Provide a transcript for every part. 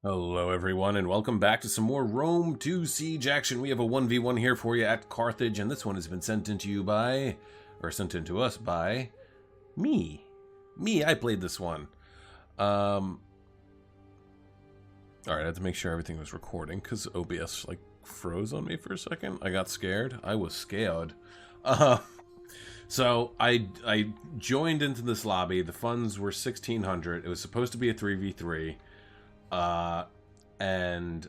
Hello everyone, and welcome back to some more Rome 2 Siege action. We have a 1v1 here for you at Carthage, and this one has been sent in to us by me. I played this one. Alright, I had to make sure everything was recording, because OBS, froze on me for a second. I got scared. I was scared. So, I joined into this lobby. The funds were 1,600. It was supposed to be a 3v3. And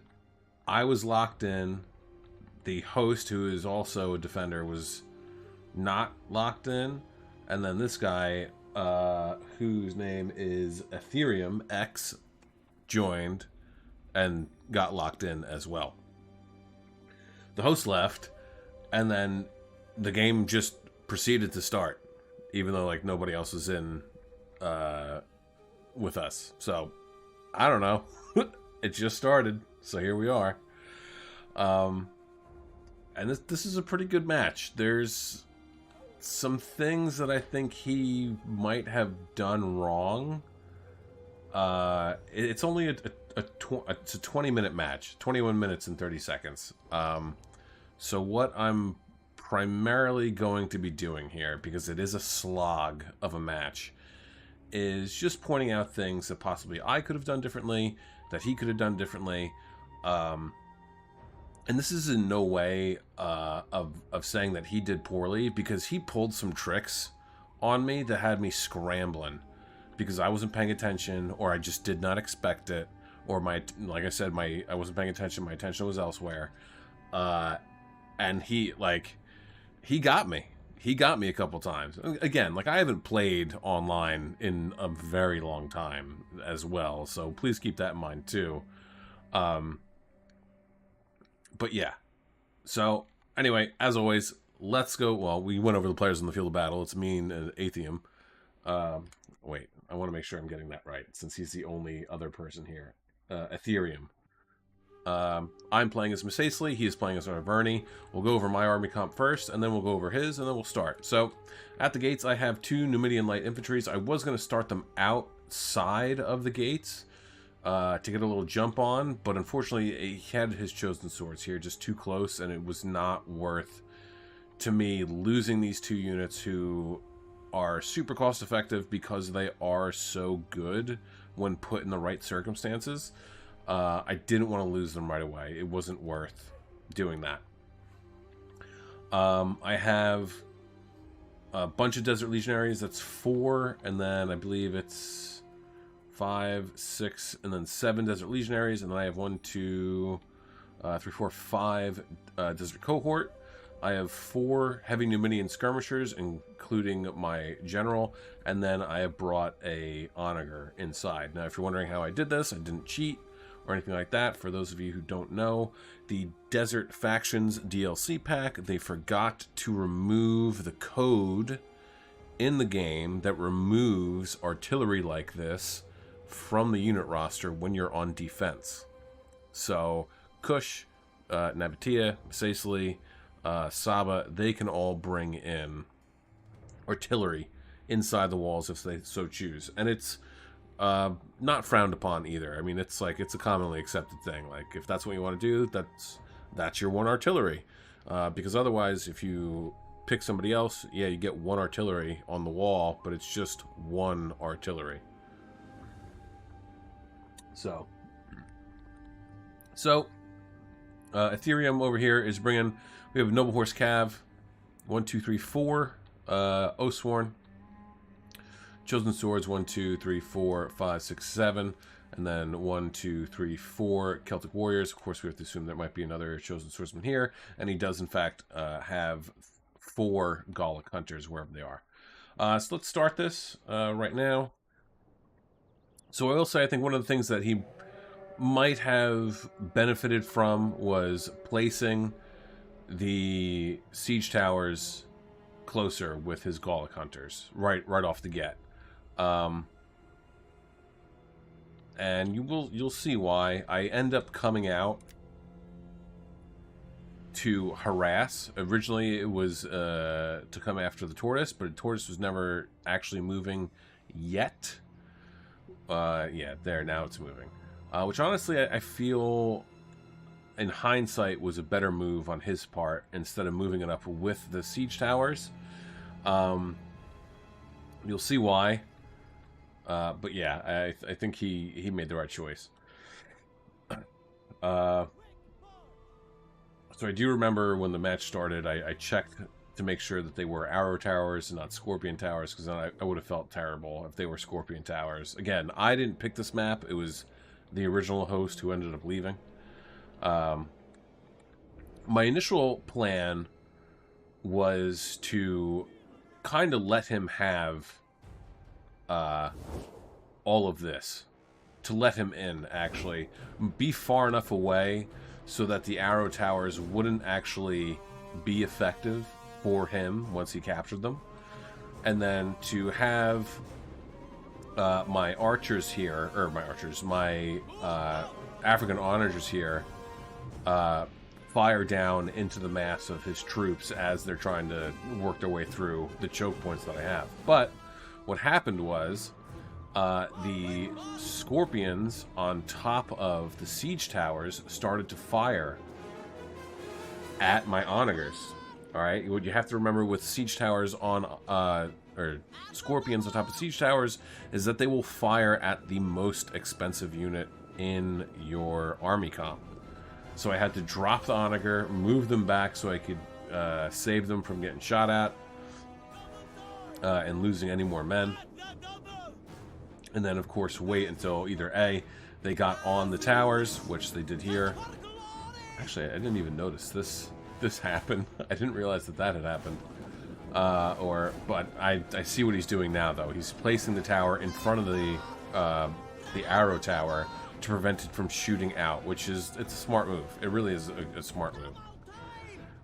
I was locked in. The host, who is also a defender, was not locked in. And then this guy, whose name is Ethereum X, joined and got locked in as well. The host left, and then the game just proceeded to start, even though nobody else was in with us. So I don't know. It just started, so here we are. And this is a pretty good match. There's some things that I think he might have done wrong. It's only it's a 20-minute match, 21 minutes and 30 seconds. So what I'm primarily going to be doing here, because it is a slog of a match, is just pointing out things that possibly I could have done differently, that he could have done differently. And this is in no way of saying that he did poorly, because he pulled some tricks on me that had me scrambling, because I wasn't paying attention, or I just did not expect it, or like I said, I wasn't paying attention, my attention was elsewhere. And he got me. He got me a couple times. Again, I haven't played online in a very long time as well, so please keep that in mind too. But yeah. So, anyway, as always, let's go. Well, we went over the players on the field of battle. It's me and Atheum. Wait, I want to make sure I'm getting that right, since he's the only other person here. Ethereum. I'm playing as Misacely, he is playing as Arverni. We'll go over my army comp first, and then we'll go over his, and then we'll start. So, at the gates, I have 2 Numidian light infantries. I was going to start them outside of the gates to get a little jump on, but unfortunately, he had his chosen swords here just too close, and it was not worth, to me, losing these 2 units who are super cost effective because they are so good when put in the right circumstances. I didn't want to lose them right away. It wasn't worth doing that. I have a bunch of Desert Legionaries. That's 4, and then I believe it's 5, 6, and then 7 Desert Legionaries, and then I have 1, 2, 3, 4, 5 Desert Cohort. I have 4 heavy Numidian skirmishers, including my general, and then I have brought a onager inside. Now, if you're wondering how I did this, I didn't cheat or anything like that. For those of you who don't know, the Desert Factions DLC pack, they forgot to remove the code in the game that removes artillery like this from the unit roster when you're on defense. So Kush, Nabatea, Misacely, Saba, they can all bring in artillery inside the walls if they so choose, and it's not frowned upon either. I mean, it's a commonly accepted thing. If that's what you want to do, that's your 1 artillery. Because otherwise, if you pick somebody else, yeah, you get 1 artillery on the wall, but it's just 1 artillery. So Ethereum over here is bringing. We have Noble Horse Cav, 1, 2, 3, 4. Oathsworn. Chosen Swords, 1, 2, 3, 4, 5, 6, 7. And then 1, 2, 3, 4 Celtic Warriors. Of course, we have to assume there might be another Chosen Swordsman here. And he does, in fact, have 4 Gallic Hunters wherever they are. So let's start this right now. So I will say, I think one of the things that he might have benefited from was placing the siege towers closer with his Gallic Hunters right off the get. And you'll see why. I end up coming out to harass. Originally it was to come after the tortoise, but the tortoise was never actually moving yet. Yeah, there, now it's moving. which honestly I feel in hindsight was a better move on his part instead of moving it up with the siege towers. You'll see why. But yeah, I think he made the right choice. So I do remember when the match started, I checked to make sure that they were arrow towers and not scorpion towers, because then I would have felt terrible if they were scorpion towers. Again, I didn't pick this map. It was the original host who ended up leaving. My initial plan was to kind of let him have all of this. To let him in, actually. Be far enough away so that the arrow towers wouldn't actually be effective for him once he captured them. And then to have my archers here, or my African onagers here, fire down into the mass of his troops as they're trying to work their way through the choke points that I have. But what happened was the scorpions on top of the siege towers started to fire at my onagers. All right, what you have to remember with siege towers on or scorpions on top of siege towers is that they will fire at the most expensive unit in your army comp. So I had to drop the onager, move them back so I could save them from getting shot at and losing any more men. And then, of course, wait until either A, they got on the towers, which they did here. Actually, I didn't even notice this happened. I didn't realize that had happened. But I see what he's doing now, though. He's placing the tower in front of the arrow tower to prevent it from shooting out, which is, it's a smart move. It really is a smart move.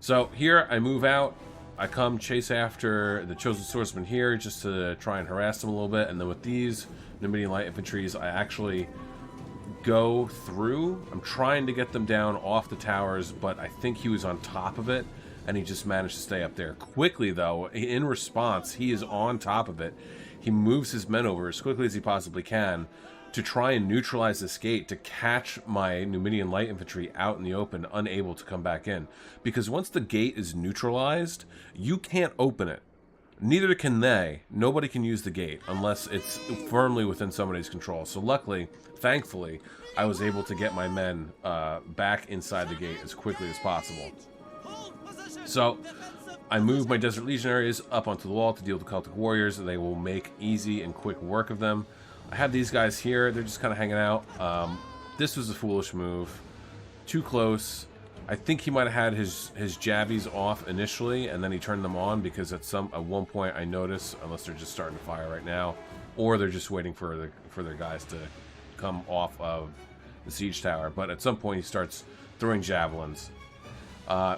So here I move out. I come chase after the chosen swordsman here just to try and harass them a little bit, and then with these Numidian light infantries, I actually go through. I'm trying to get them down off the towers, but I think he was on top of it, and he just managed to stay up there. Quickly, though, in response, he is on top of it. He moves his men over as quickly as he possibly can to try and neutralize this gate, to catch my Numidian light infantry out in the open, unable to come back in. Because once the gate is neutralized, you can't open it. Neither can they. Nobody can use the gate unless it's firmly within somebody's control. So luckily, thankfully, I was able to get my men back inside the gate as quickly as possible. So I move my Desert Legionaries up onto the wall to deal with the Celtic Warriors, and they will make easy and quick work of them. I have these guys here. They're just kind of hanging out. This was a foolish move. Too close. I think he might have had his jabbies off initially, and then he turned them on because at one point I noticed, unless they're just starting to fire right now, or they're just waiting for their guys to come off of the siege tower. But at some point he starts throwing javelins.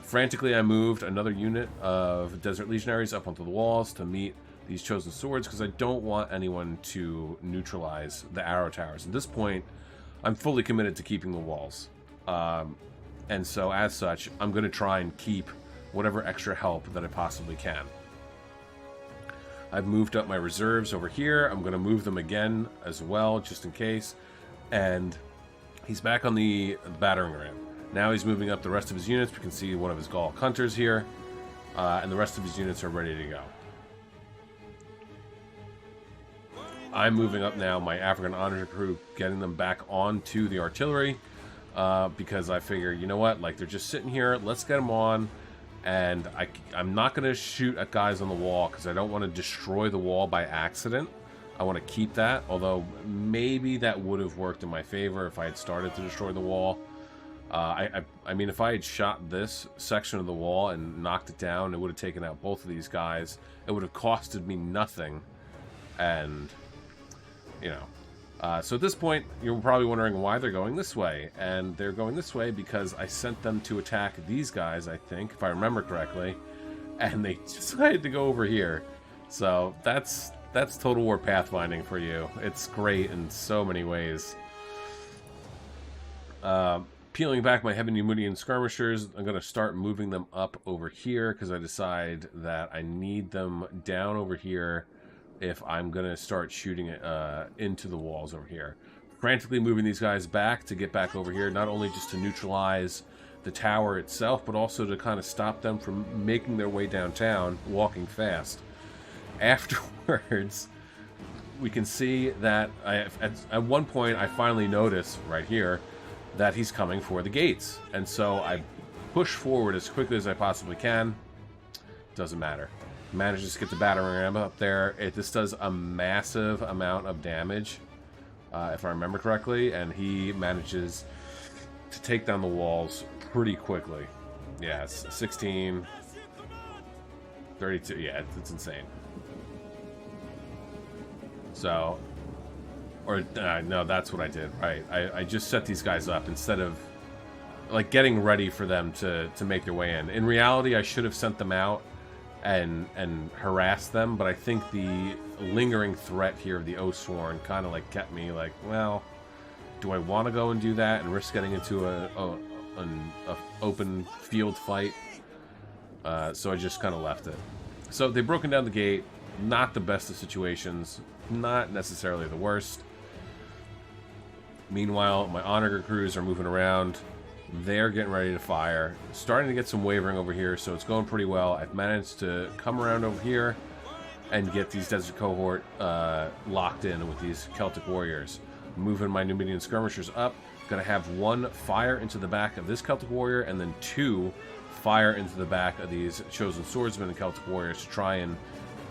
Frantically I moved another unit of Desert Legionaries up onto the walls to meet these chosen swords, because I don't want anyone to neutralize the arrow towers. At this point, I'm fully committed to keeping the walls. And so, as such, I'm going to try and keep whatever extra help that I possibly can. I've moved up my reserves over here. I'm going to move them again as well, just in case. And he's back on the battering ram. Now he's moving up the rest of his units. We can see one of his Gaul hunters here. And the rest of his units are ready to go. I'm moving up now my African onager crew, getting them back onto the artillery. Because I figure, you know what, like, they're just sitting here, let's get them on, and I'm not going to shoot at guys on the wall, because I don't want to destroy the wall by accident. I want to keep that, although maybe that would have worked in my favor if I had started to destroy the wall. I mean, if I had shot this section of the wall and knocked it down, it would have taken out both of these guys. It would have costed me nothing, and, you know... So at this point, you're probably wondering why they're going this way. And they're going this way because I sent them to attack these guys, I think, if I remember correctly. And they decided to go over here. So that's Total War pathfinding for you. It's great in so many ways. Peeling back my heavy Numidian skirmishers, I'm going to start moving them up over here because I decide that I need them down over here if I'm going to start shooting into the walls over here. frantically moving these guys back to get back over here, not only just to neutralize the tower itself, but also to kind of stop them from making their way downtown, walking fast. Afterwards, we can see that at one point I finally notice right here that he's coming for the gates. And so I push forward as quickly as I possibly can. Doesn't matter. Manages to get the battering ram up there. This does a massive amount of damage, if I remember correctly, and he manages to take down the walls pretty quickly. Yeah, it's 16, 32. Yeah, it's insane. So, no, that's what I did, right? I just set these guys up instead of like getting ready for them to make their way in. In reality, I should have sent them out and harassed them, but I think the lingering threat here of the Oathsworn kind of like kept me like, well, do I want to go and do that and risk getting into an open field fight? So I just kind of left it. So they've broken down the gate. Not the best of situations, not necessarily the worst. Meanwhile, my Onager crews are moving around. They're getting ready to fire. Starting to get some wavering over here, so it's going pretty well. I've managed to come around over here and get these Desert Cohort locked in with these Celtic Warriors. Moving my Numidian Skirmishers up. Going to have 1 fire into the back of this Celtic Warrior, and then 2 fire into the back of these Chosen Swordsmen and Celtic Warriors to try and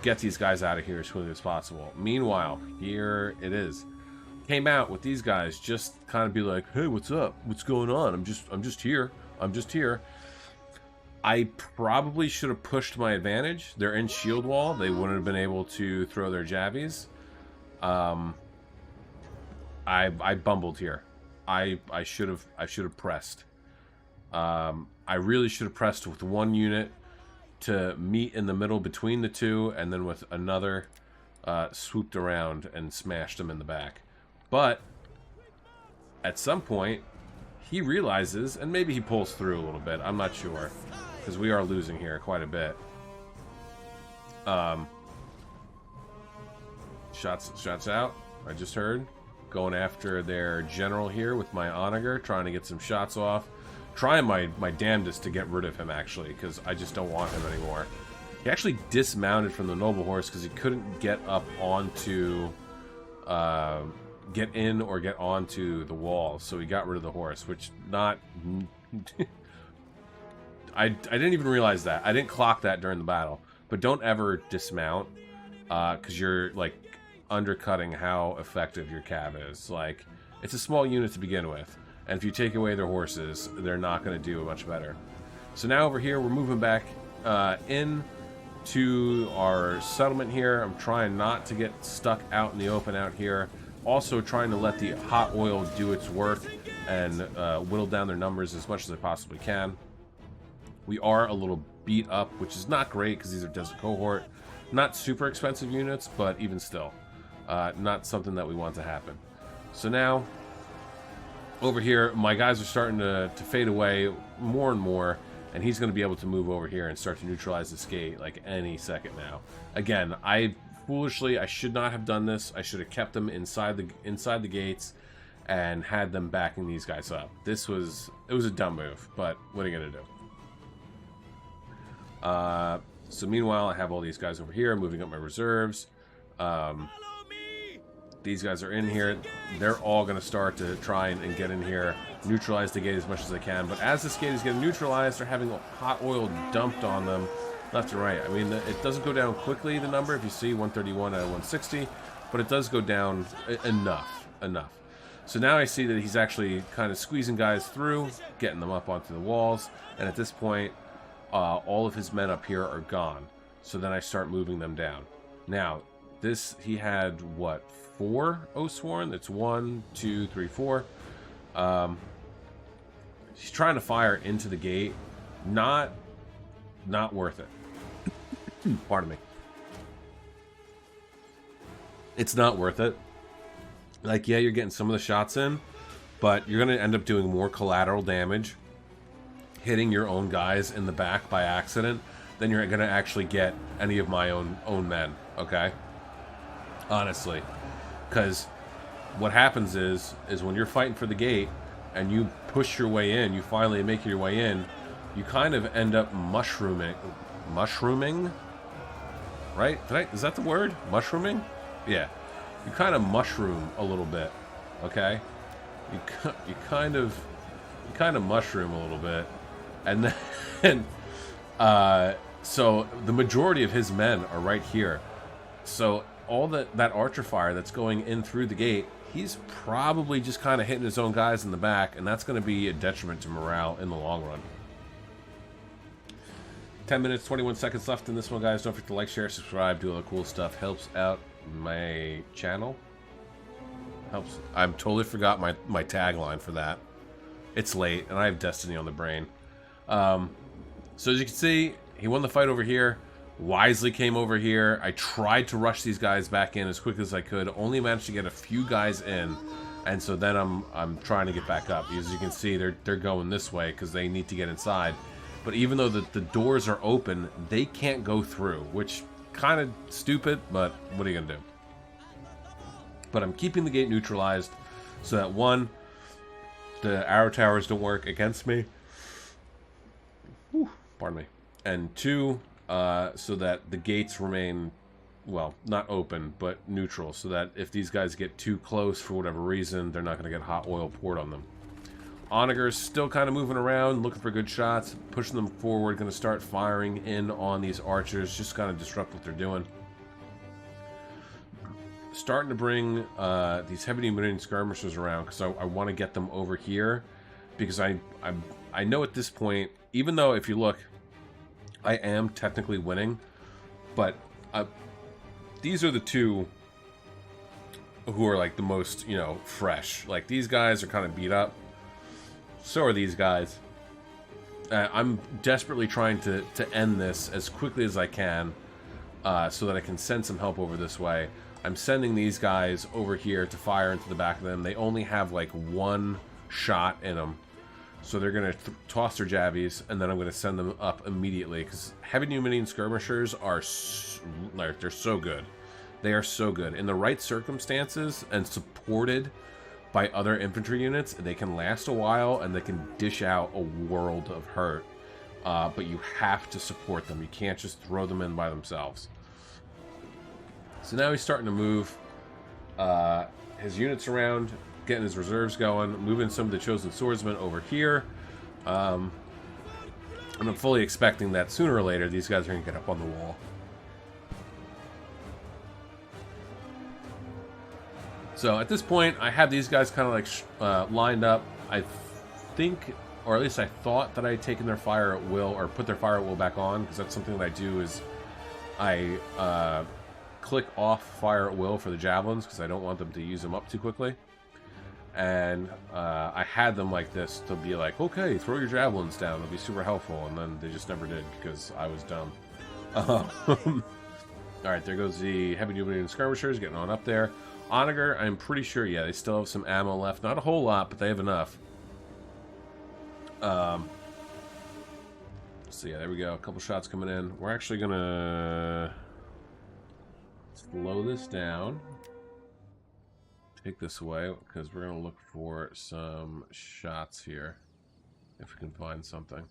get these guys out of here as quickly as possible. Meanwhile, here it is. Came out with these guys just kind of be like, hey, what's up? What's going on? I'm just here. I'm just here. I probably should have pushed my advantage. They're in shield wall. They wouldn't have been able to throw their javies. I bumbled here. I should have pressed. I really should have pressed with 1 unit to meet in the middle between the 2, and then with another swooped around and smashed them in the back. But at some point, he realizes, and maybe he pulls through a little bit. I'm not sure, because we are losing here quite a bit. Shots out. I just heard going after their general here with my Onager, trying to get some shots off. Trying my damnedest to get rid of him, actually, because I just don't want him anymore. He actually dismounted from the noble horse because he couldn't get up onto get in or get onto the wall, so he got rid of the horse, which not I didn't even realize that. I didn't clock that during the battle. But don't ever dismount, because you're like undercutting how effective your cav is. Like, it's a small unit to begin with, and if you take away their horses, they're not going to do much better. So now over here, we're moving back in to our settlement here. I'm trying not to get stuck out in the open out here. Also trying to let the hot oil do its work and whittle down their numbers as much as I possibly can. We are a little beat up, which is not great because these are Desert Cohort. Not super expensive units, but even still, not something that we want to happen. So now, over here, my guys are starting to fade away more and more, and he's going to be able to move over here and start to neutralize this gate like any second now. Again, foolishly, I should not have done this. I should have kept them inside the gates and had them backing these guys up. It was a dumb move, but what are you gonna do? So meanwhile, I have all these guys over here moving up my reserves. These guys are in here. They're all gonna start to try and get in here, neutralize the gate as much as they can. But as this gate is getting neutralized, they're having hot oil dumped on them left and right. I mean, it doesn't go down quickly, the number, if you see 131 out of 160, but it does go down enough. So now I see that he's actually kind of squeezing guys through, getting them up onto the walls, and at this point, all of his men up here are gone. So then I start moving them down. Now, he had, what, 4 Oathsworn? It's 1, 2, 3, 4. He's trying to fire into the gate. Not worth it. Pardon me. It's not worth it. Like, yeah, you're getting some of the shots in, but you're going to end up doing more collateral damage, hitting your own guys in the back by accident, than you're going to actually get any of my own men, okay? Honestly. Because what happens is when you're fighting for the gate and you push your way in, you finally make your way in, you kind of end up mushrooming, right? Is that the word? Mushrooming? Yeah. You kind of mushroom a little bit, okay? You kind of mushroom a little bit, and then so the majority of his men are right here. So all that archer fire that's going in through the gate, he's probably just kind of hitting his own guys in the back, and that's going to be a detriment to morale in the long run. 10 minutes, 21 seconds left in this one, guys. Don't forget to like, share, subscribe, do all the cool stuff. Helps out my channel. Helps. I totally forgot my tagline for that. It's late, and I have Destiny on the brain. So as you can see, he won the fight over here. Wisely came over here. I tried to rush these guys back in as quick as I could. Only managed to get a few guys in, and so then I'm trying to get back up. As you can see, they're going this way because they need to get inside. But even though the doors are open, they can't go through, which kind of stupid. But what are you gonna do? But I'm keeping the gate neutralized so that one, the arrow towers don't work against me. Whew, pardon me. And two, so that the gates remain, well, not open, but neutral, so that if these guys get too close for whatever reason, they're not going to get hot oil poured on them. Onager's still kind of moving around, looking for good shots, pushing them forward, going to start firing in on these archers, just kind of disrupt what they're doing. Starting to bring these heavy marine skirmishers around because I want to get them over here, because I know at this point, even though if you look, I am technically winning, but these are the two who are like the most, you know, fresh. Like these guys are kind of beat up. So are these guys. I'm desperately trying to end this as quickly as I can, so that I can send some help over this way. I'm sending these guys over here to fire into the back of them. They only have like one shot in them. So they're going to toss their jabbies, and then I'm going to send them up immediately. Because heavy Numidian skirmishers are they're so good. They are so good. In the right circumstances and supported by other infantry units, they can last a while and they can dish out a world of hurt. But you have to support them. You can't just throw them in by themselves. So now he's starting to move his units around, getting his reserves going, moving some of the chosen swordsmen over here. And I'm fully expecting that sooner or later these guys are going to get up on the wall. So at this point, I have these guys kind of like lined up. I think, or at least I thought that I had taken their fire at will, or put their fire at will back on, because that's something that I do is I click off fire at will for the javelins, because I don't want them to use them up too quickly. And I had them like this to be like, okay, throw your javelins down, it'll be super helpful, and then they just never did because I was dumb. Alright, there goes the heavy Numidian skirmishers getting on up there. Onager, I'm pretty sure, yeah, they still have some ammo left. Not a whole lot, but they have enough. So yeah, there we go. A couple shots coming in. We're actually gonna slow this down. Take this away, because we're gonna look for some shots here. If we can find something.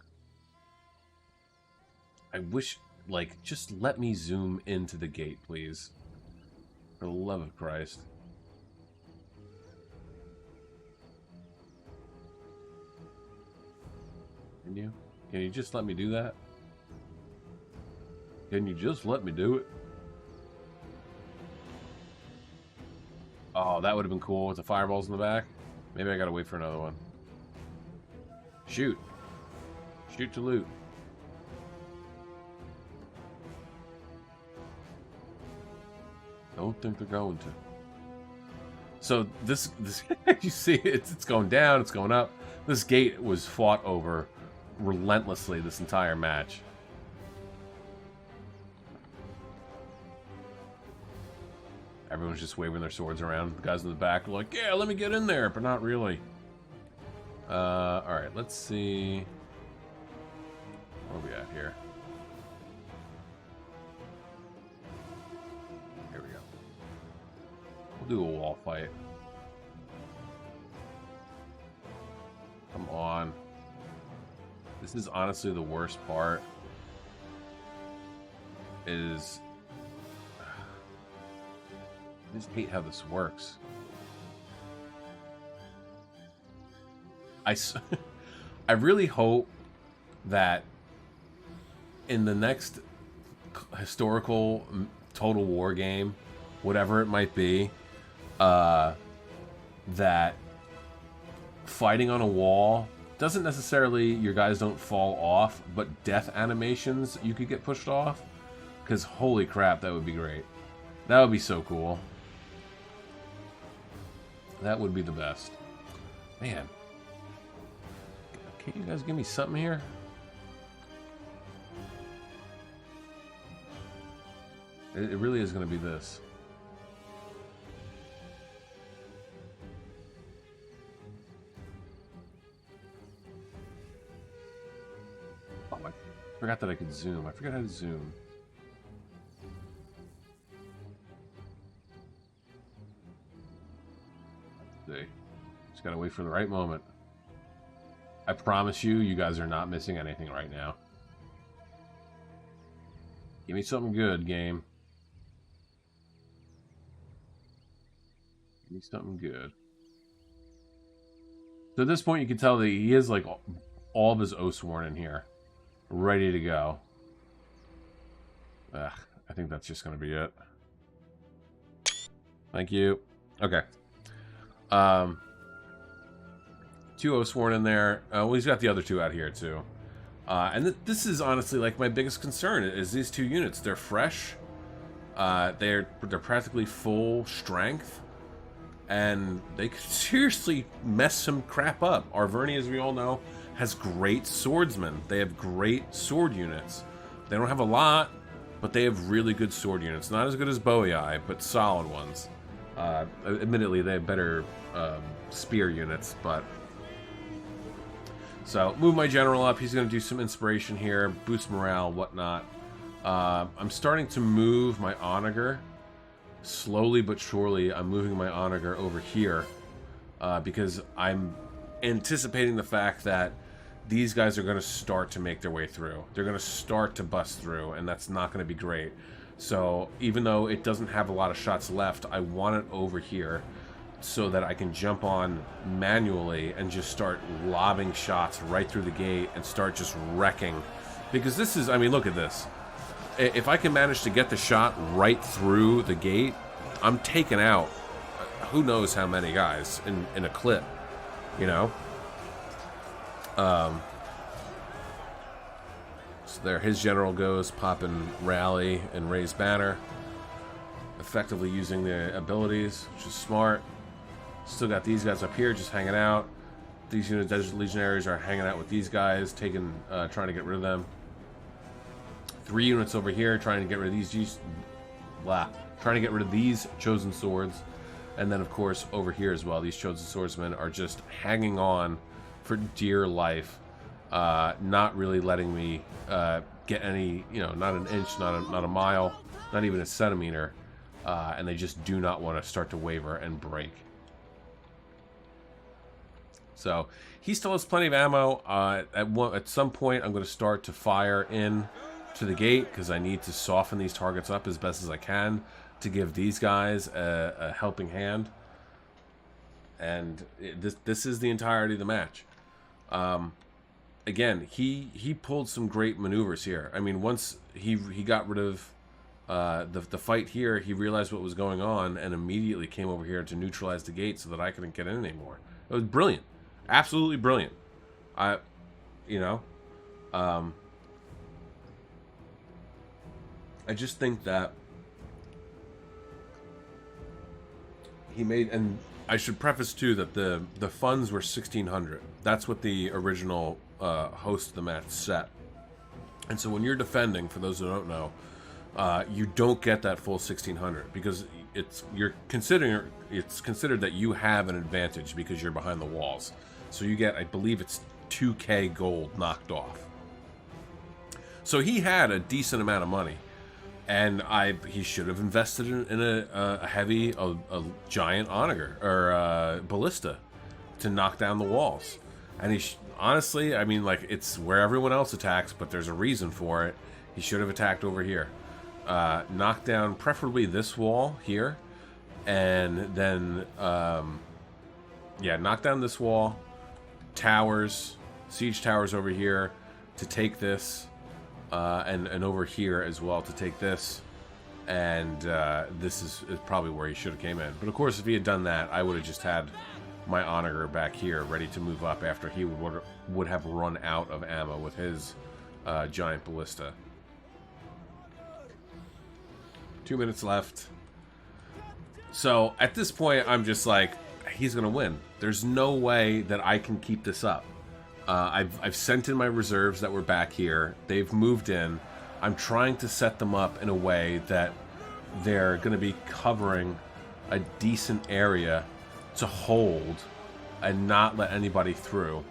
I wish, like, just let me zoom into the gate, please. For the love of Christ. Can you? Can you just let me do that? Can you just let me do it? Oh, that would have been cool with the fireballs in the back. Maybe I gotta wait for another one. Shoot. Shoot to loot. Don't think they're going to. So this you see it's going down, it's going up. This gate was fought over relentlessly this entire match. Everyone's just waving their swords around. The guys in the back are like, yeah, let me get in there, but not really. Alright, let's see. Where are we at here? Here we go. We'll do a wall fight. This is honestly the worst part. Is I just hate how this works. I really hope that in the next historical Total War game, whatever it might be, that fighting on a wall doesn't necessarily, your guys don't fall off, but death animations you could get pushed off. Because holy crap, that would be great. That would be so cool. That would be the best. Man. Can't you guys give me something here? It really is going to be this. Oh, I forgot that I could zoom. I forgot how to zoom. See. Just gotta wait for the right moment. I promise you, you guys are not missing anything right now. Give me something good, game. Give me something good. So at this point, you can tell that he is like all of his Oathsworn in here, ready to go. Ugh, I think that's just gonna be it. Thank you. Okay. 2 Oathsworn in there. Well, he's got the other 2 out here too. And this is honestly like my biggest concern is these 2 units. They're fresh. They're practically full strength, and they could seriously mess some crap up. Arverni, as we all know, has great swordsmen. They have great sword units. They don't have a lot, but they have really good sword units. Not as good as Boei, but solid ones. Admittedly, they have better spear units, but... So, move my general up. He's going to do some inspiration here, boost morale, whatnot. I'm starting to move my onager. Slowly but surely, I'm moving my onager over here. Because I'm anticipating the fact that these guys are going to start to make their way through. They're going to start to bust through, and that's not going to be great. So, even though it doesn't have a lot of shots left, I want it over here so that I can jump on manually and just start lobbing shots right through the gate and start just wrecking. Because this is, I mean, look at this. If I can manage to get the shot right through the gate, I'm taking out who knows how many guys in a clip, you know? So there, his general goes, popping rally and raise banner. Effectively using the abilities, which is smart. Still got these guys up here just hanging out. These unit Desert Legionaries are hanging out with these guys, trying to get rid of them. 3 units over here trying to get rid of these trying to get rid of these chosen swords. And then of course over here as well, these chosen swordsmen are just hanging on for dear life, not really letting me get any, you know, not an inch, not a mile, not even a centimeter, and they just do not want to start to waver and break. So he still has plenty of ammo. At some point, I'm going to start to fire in to the gate because I need to soften these targets up as best as I can to give these guys a helping hand. And this is the entirety of the match. Again, he pulled some great maneuvers here. I mean, once he got rid of the fight here, he realized what was going on and immediately came over here to neutralize the gate so that I couldn't get in anymore. It was brilliant. Absolutely brilliant. I just think that he made, and I should preface too that the funds were 1,600. That's what the original host of the match set. And so when you're defending, for those who don't know, you don't get that full 1,600 because it's considered that you have an advantage because you're behind the walls. So you get, I believe it's 2K gold knocked off. So he had a decent amount of money, and he should have invested in a heavy, a giant onager or ballista to knock down the walls. And honestly, I mean, like, it's where everyone else attacks, but there's a reason for it. He should have attacked over here. Knock down preferably this wall here. And then, yeah, knock down this wall. Towers, siege towers over here to take this. And over here as well to take this. And this is probably where he should have came in. But of course, if he had done that, I would have just had my onager back here ready to move up after he would have run out of ammo with his giant ballista. 2 minutes left. So at this point, I'm just like, he's gonna win. There's no way that I can keep this up. I've sent in my reserves that were back here. They've moved in. I'm trying to set them up in a way that they're going to be covering a decent area to hold and not let anybody through.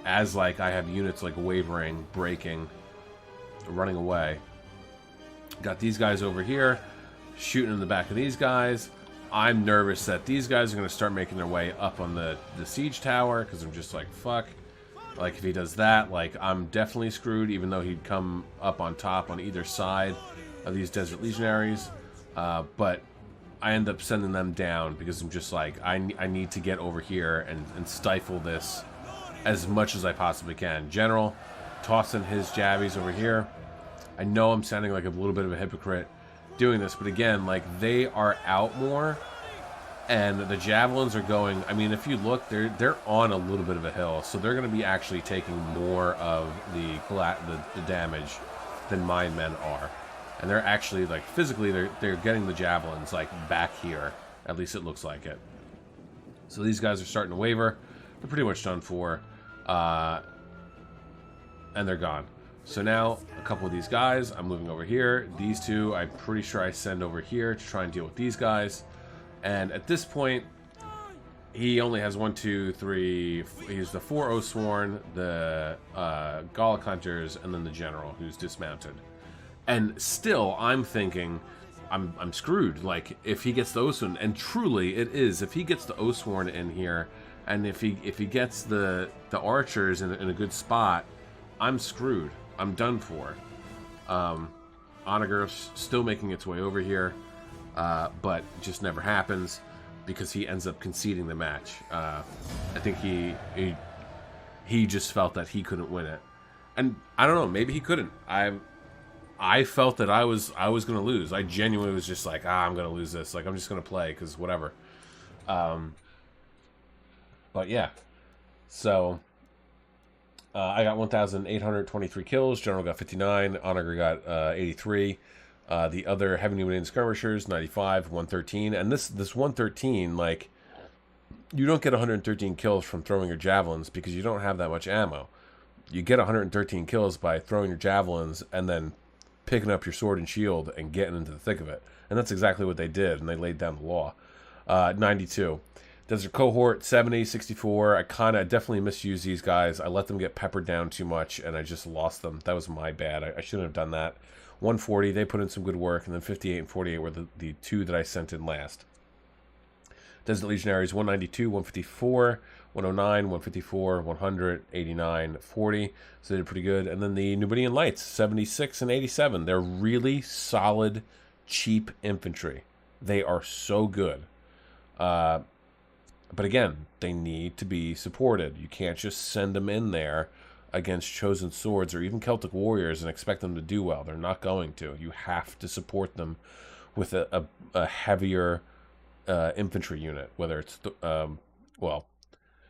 As like I have units like wavering, breaking, running away. Got these guys over here, shooting in the back of these guys. I'm nervous that these guys are going to start making their way up on the siege tower because I'm just like, fuck. Like, if he does that, like, I'm definitely screwed, even though he'd come up on top on either side of these Desert Legionaries. But I end up sending them down because I'm just like, I need to get over here and stifle this as much as I possibly can. General, tossing his jabbies over here. I know I'm sounding like a little bit of a hypocrite doing this, but again, like, they are out more. And the javelins are going, I mean, if you look, they're on a little bit of a hill, so they're going to be actually taking more of the damage than my men are. And they're actually, like, physically, they're getting the javelins, like, back here. At least it looks like it. So these guys are starting to waver. They're pretty much done for. And they're gone. So now, a couple of these guys, I'm moving over here. These two, I'm pretty sure I send over here to try and deal with these guys. And at this point, he only has 1, 2, 3. He's the 4 Oathsworn, the Gallic Hunters, and then the General, who's dismounted. And still, I'm thinking, I'm screwed. Like, if he gets the Oathsworn, and truly it is, if he gets the Oathsworn in here, and if he gets the archers in a good spot, I'm screwed. I'm done for. Onager's still making its way over here. But just never happens because he ends up conceding the match. I think he just felt that he couldn't win it, and I don't know. Maybe he couldn't. I felt that I was going to lose. I genuinely was just like, I'm going to lose this. Like, I'm just going to play because whatever. But yeah, so I got 1,823 kills. General got 59. Onager got 83. The other heavy Numidian skirmishers, 95, 113. And this 113, like, you don't get 113 kills from throwing your javelins because you don't have that much ammo. You get 113 kills by throwing your javelins and then picking up your sword and shield and getting into the thick of it. And that's exactly what they did, and they laid down the law. 92. Desert Cohort, 70, 64. I definitely misused these guys. I let them get peppered down too much, and I just lost them. That was my bad. I shouldn't have done that. 140, they put in some good work, and then 58 and 48 were the two that I sent in last. Desert Legionaries, 192, 154, 109, 154, 100, 89, 40. So they did pretty good. And then the Numidian Lights, 76 and 87. They're really solid, cheap infantry. They are so good. But again, they need to be supported. You can't just send them in there against Chosen Swords or even Celtic Warriors and expect them to do well. They're not going to. You have to support them with a heavier infantry unit, whether it's, well,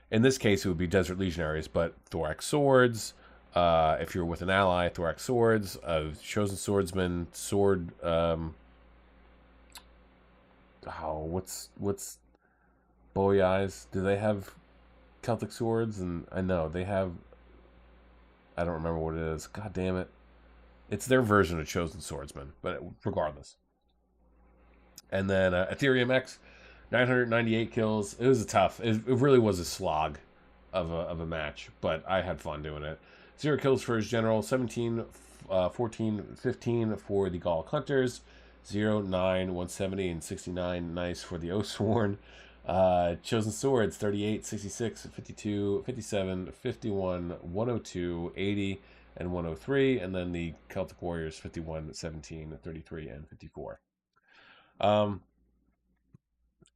in this case it would be Desert Legionaries, but Thorax Swords, if you're with an ally, Thorax Swords, Chosen Swordsman, Sword, what's Bowie Eyes? Do they have Celtic Swords? And I know they have, I don't remember what it is. God damn it. It's their version of Chosen Swordsman, but regardless. And then Ethereum X, 998 kills. It was it really was a slog of a match, but I had fun doing it. 0 kills for his general, 17, 14, 15 for the Gallic Hunters, 0, 9, 170, and 69 nice for the Oathsworn. Chosen Swords 38, 66, 52, 57, 51, 102, 80, and 103. And then the Celtic Warriors 51, 17, 33, and 54.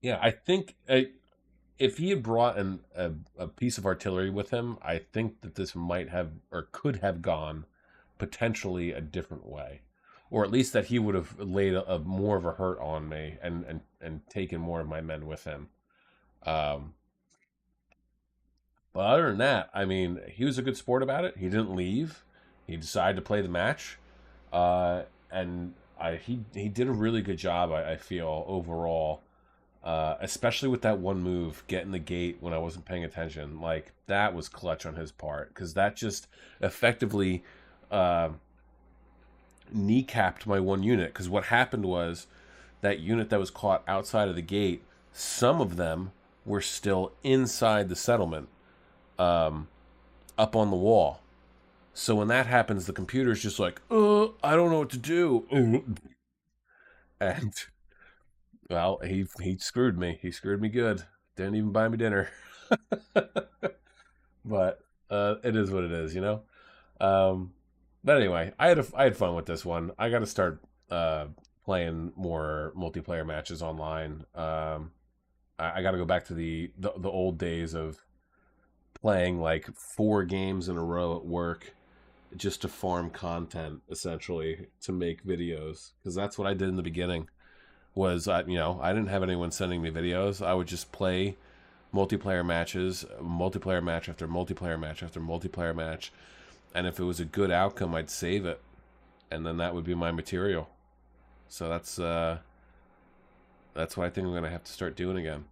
Yeah, I think if he had brought a piece of artillery with him, I think that this might have or could have gone potentially a different way, or at least that he would have laid a more of a hurt on me and taken more of my men with him. Um, but other than that, I mean, he was a good sport about it. He didn't leave. He decided to play the match, and he did a really good job. I feel overall, especially with that one move, getting the gate when I wasn't paying attention. Like that was clutch on his part because that just effectively kneecapped my one unit. Because what happened was that unit that was caught outside of the gate, some of them were still inside the settlement, up on the wall. So when that happens, the computer's just like, I don't know what to do. And well, he screwed me. He screwed me good. Didn't even buy me dinner. But it is what it is, you know. Um, but anyway, I had fun with this one. I got to start playing more multiplayer matches online. I got to go back to the old days of playing like 4 games in a row at work just to farm content, essentially to make videos, because that's what I did in the beginning. Was I didn't have anyone sending me videos. I would just play multiplayer matches, multiplayer match after multiplayer match after multiplayer match, and if it was a good outcome, I'd save it, and then that would be my material. So that's what I think I'm gonna have to start doing again.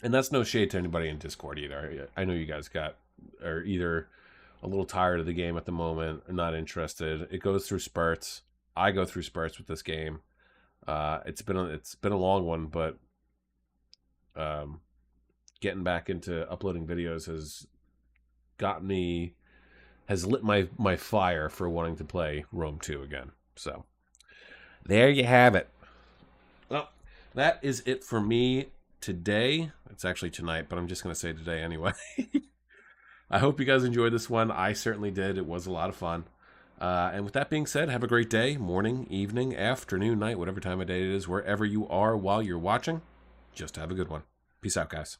And that's no shade to anybody in Discord either. I know you guys are either a little tired of the game at the moment, or not interested. It goes through spurts. I go through spurts with this game. It's been a long one, but getting back into uploading videos has lit my fire for wanting to play Rome 2 again. So there you have it. Well, that is it for me today. It's actually tonight, but I'm just going to say today anyway. I hope you guys enjoyed this one. I certainly did. It was a lot of fun. And with that being said, have a great day, morning, evening, afternoon, night, whatever time of day it is, wherever you are while you're watching. Just have a good one. Peace out, guys.